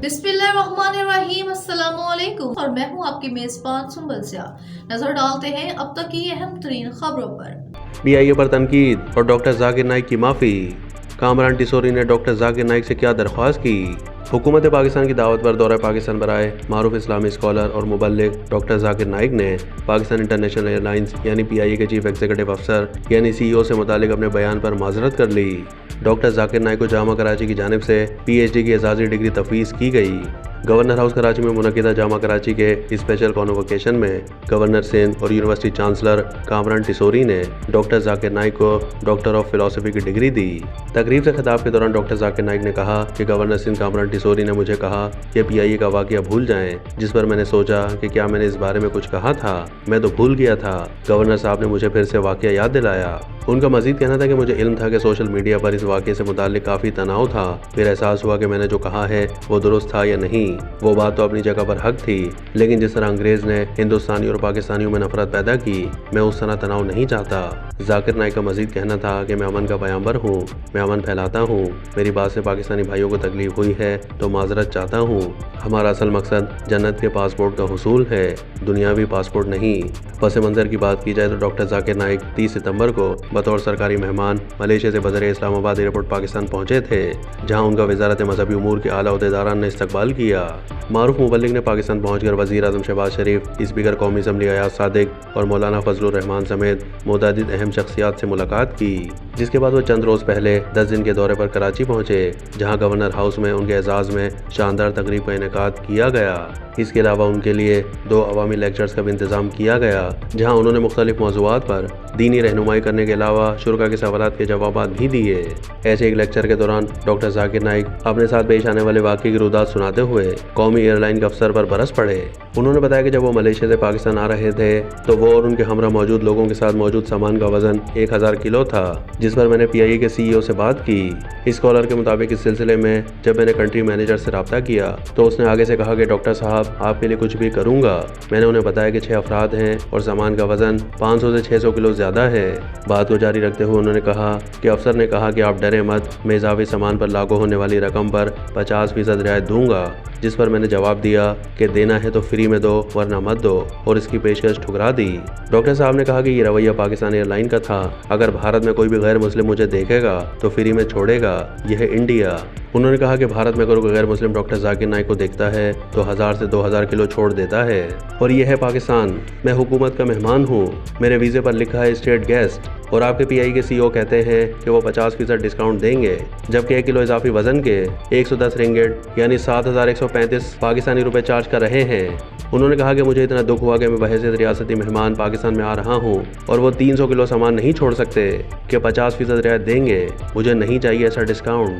बिस्मिल्लाहिर्रहमानिर्रहीम, अस्सलामुअलैकुम और मैं हूं आपकी मेजबान सुंबल सिया। नजर डालते हैं अब तक की अहम तरीन खबरों पर। पीआईए पर तनकीद और डॉक्टर जाकिर नाइक की माफ़ी। कामरान टिसोरी ने डॉक्टर जाकिर नाइक से क्या दरख्वास्त की। हुकूमत पाकिस्तान की दावत पर दौरा पाकिस्तान पर आए मारूफ इस्लामी स्कॉलर और मुबल्लिग डॉक्टर जाकिर नाइक ने पाकिस्तान इंटरनेशनल एयरलाइंस यानी पीआईए के चीफ एग्जीक्यूटिव अफसर यानी सीईओ से मुतालिक अपने बयान पर माजरत कर ली। डॉक्टर जाकिर नाइक को जामा कराची की जानिब से पीएचडी की एजाज़ी डिग्री तफवीज़ की गई। गवर्नर हाउस कराची में मुनक़िदा जामा कराची के स्पेशल कॉन्वोकेशन में गवर्नर सिंध और यूनिवर्सिटी चांसलर कामरान टिसोरी ने डॉक्टर जाकिर नाइक को डॉक्टर ऑफ फिलॉसफी की डिग्री दी। तकरीब से खिताब के दौरान डॉक्टर जाकिर नाइक ने कहा कि गवर्नर सिंध कामरान टिसोरी ने मुझे कहा कि पीआईए का वाक़या भूल जाएं, जिस पर मैंने सोचा कि क्या मैंने इस बारे में कुछ कहा था। मैं तो भूल गया था। गवर्नर साहब ने मुझे फिर से वाक़या याद दिलाया। उनका मजीद कहना था कि मुझे इल्म था कि सोशल मीडिया पर इस वाक़े से मुताल्लिक काफ़ी तनाव था। फिर एहसास हुआ कि मैंने जो कहा है वो दुरुस्त था या नहीं। वो बात तो अपनी जगह पर हक थी, लेकिन जिस तरह अंग्रेज़ ने हिंदुस्तानी और पाकिस्तानियों में नफरत पैदा की, मैं उस तरह तनाव नहीं चाहता। जाकिर नाइक का मजीद कहना था कि मैं अमन का पैगंबर हूँ, मैं अमन फैलाता हूँ। मेरी बात से पाकिस्तानी भाइयों को तकलीफ हुई है तो माजरत चाहता हूँ। हमारा असल मकसद जन्नत के पासपोर्ट का हुसूल है, दुनियावी पासपोर्ट नहीं। पस मंज़र की बात की जाए तो डॉक्टर जाकिर नाइक 30 सितंबर को बतौर सरकारी मेहमान मलेशिया से बज़र इस्लामाबाद एयरपोर्ट पाकिस्तान पहुंचे थे, जहां उनका वज़ारत मजहबी उमूर के आला अहदेदारान ने इस्तकबाल किया। मारूफ मुबल्लिग ने पाकिस्तान पहुंचकर वज़ीर आज़म शहबाज शरीफ, स्पीकर कौमी असम्बली अयाज सादिक और मौलाना फजलुर रहमान समेत मुतअद्दिद अहम शख्सियात से मुलाकात की, जिसके बाद वो चंद रोज़ पहले 10 दिन के दौरे पर कराची पहुंचे, जहां गवर्नर हाउस में उनके एजाज़ में शानदार तकरीब का इनेकाद किया गया। इसके अलावा उनके लिए 2 अवामी लेक्चर्स का भी इंतज़ाम किया गया, जहां उन्होंने मुख्तलिफ मौज़ूआत पर दीनी रहनुमाई करने के अलावा शुरा के सवालात के जवाबात भी दिए। ऐसे एक लेक्चर के दौरान डॉक्टर जाकिर नाइक अपने साथ पेश आने वाले वाक़े की रुदात सुनाते हुए कौमी एयरलाइन के अफसर पर बरस पड़े। उन्होंने बताया कि जब वो मलेशिया से पाकिस्तान आ रहे थे तो वो और उनके हमरा मौजूद लोगों के साथ मौजूद सामान का वजन 1000 किलो था, जिस पर मैंने पीआईए के सीईओ से बात की। स्कॉलर के मुताबिक इस सिलसिले में जब मैंने कंट्री मैनेजर से रब्ता किया तो उसने आगे से कहा कि डॉक्टर साहब आपके लिए कुछ भी करूँगा। मैंने उन्हें बताया कि 6 अफराद हैं और सामान का वजन 500 से 600 किलो ज़्यादा है। बात को जारी रखते हुए उन्होंने कहा कि अफसर ने कहा कि आप डरे मत, मैं इजाफी सामान पर लागू होने वाली रकम पर 50% रियायत दूंगा, जिस पर मैंने जवाब दिया कि देना है तो फ्री में दो वरना मत दो, और इसकी पेशकश ठुकरा दी। डॉक्टर साहब ने कहा कि ये रवैया पाकिस्तान एयरलाइन का था। अगर भारत में कोई भी गैर मुस्लिम मुझे देखेगा तो फ्री में छोड़ेगा, यह है इंडिया। उन्होंने कहा कि भारत में अगर कोई गैर मुस्लिम डॉक्टर जाकिर नाइक को देखता है तो 1000 से 2000 किलो छोड़ देता है, और यह है पाकिस्तान। मैं हुकूमत का मेहमान हूँ, मेरे वीज़े पर लिखा है स्टेट गेस्ट, और आपके पीआई के सीईओ कहते हैं कि वो 50% डिस्काउंट देंगे, जबकि 1 किलो इजाफी वजन के 110 रिंगिट यानी 7135 पाकिस्तानी रुपए चार्ज कर रहे हैं। उन्होंने कहा कि मुझे इतना दुख हुआ कि मैं बहैसियत रियासती मेहमान पाकिस्तान में आ रहा हूँ और वो 300 किलो सामान नहीं छोड़ सकते कि 50% रियायत देंगे। मुझे नहीं चाहिए ऐसा डिस्काउंट।